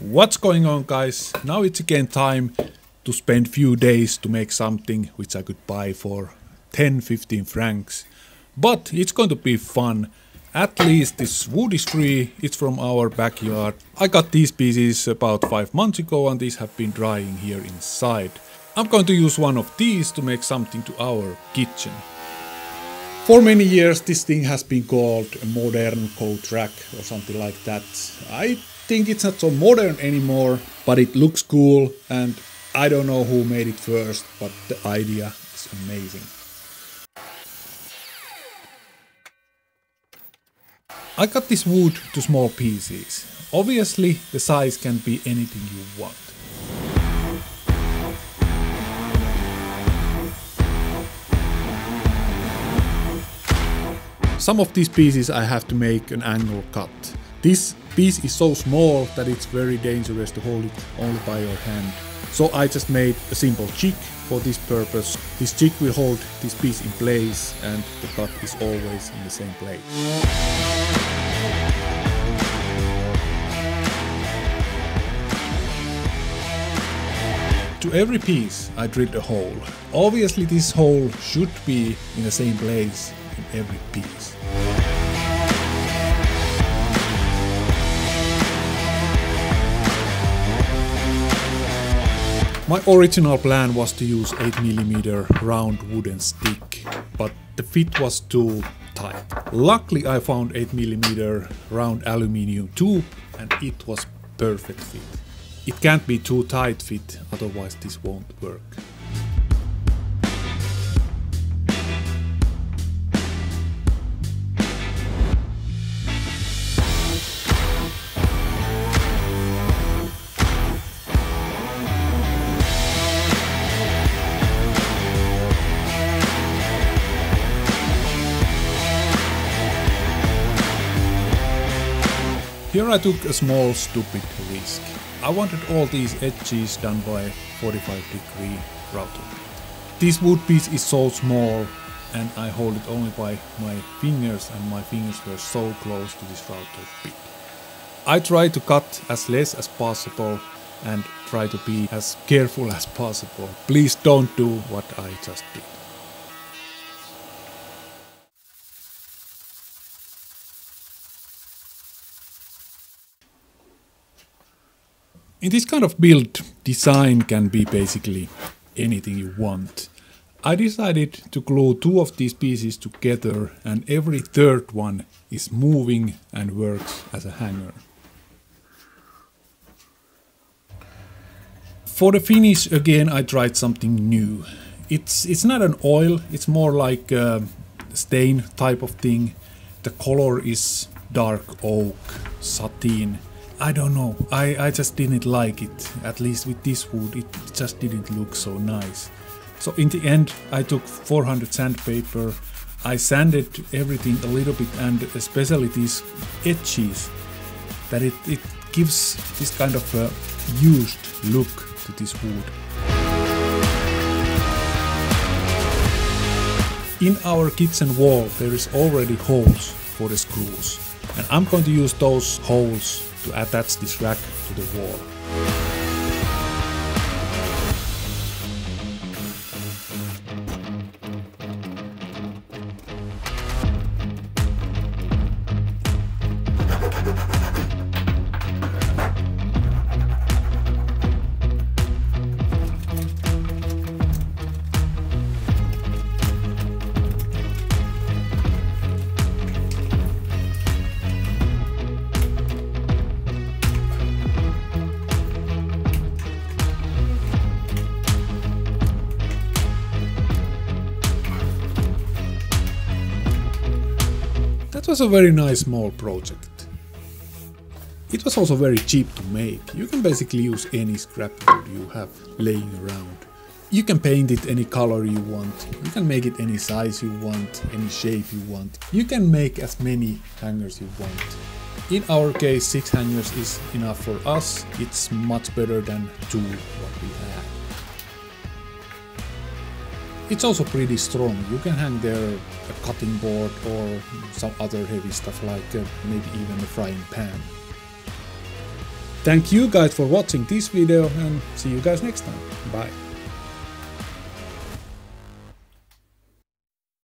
What's going on, guys? Now it's again time to spend few days to make something which I could buy for 10-15 francs. But it's going to be fun. At least this wood is free, it's from our backyard. I got these pieces about 5 months ago and these have been drying here inside. I'm going to use one of these to make something to our kitchen. For many years this thing has been called a modern coat rack or something like that. I think it's not so modern anymore, but it looks cool and I don't know who made it first, but the idea is amazing. I cut this wood to small pieces. Obviously the size can be anything you want. Some of these pieces I have to make an angle cut. This piece is so small that it's very dangerous to hold it only by your hand. So I just made a simple jig for this purpose. This jig will hold this piece in place and the cut is always in the same place. To every piece I drilled a hole. Obviously this hole should be in the same place in every piece. My original plan was to use 8mm round wooden stick, but the fit was too tight. Luckily I found 8mm round aluminium tube and it was perfect fit. It can't be too tight fit, otherwise this won't work. Here I took a small stupid risk. I wanted all these edges done by 45-degree router. This wood piece is so small and I hold it only by my fingers and my fingers were so close to this router bit. I try to cut as less as possible and try to be as careful as possible. Please don't do what I just did. In this kind of build, design can be basically anything you want. I decided to glue two of these pieces together and every third one is moving and works as a hanger. For the finish again I tried something new. It's not an oil, it's more like a stain type of thing. The color is dark oak, satin. I don't know, I just didn't like it, at least with this wood, it just didn't look so nice. So in the end I took 400 sandpaper, I sanded everything a little bit and especially these edges, that it gives this kind of a used look to this wood. In our kitchen wall there is already holes for the screws and I'm going to use those holes to attach this rack to the wall. That was a very nice small project. It was also very cheap to make. You can basically use any scrap wood you have laying around. You can paint it any color you want. You can make it any size you want, any shape you want. You can make as many hangers you want. In our case 6 hangers is enough for us. It's much better than 2 what we had. It's also pretty strong. You can hang there a cutting board or some other heavy stuff like maybe even a frying pan. Thank you guys for watching this video and see you guys next time. Bye.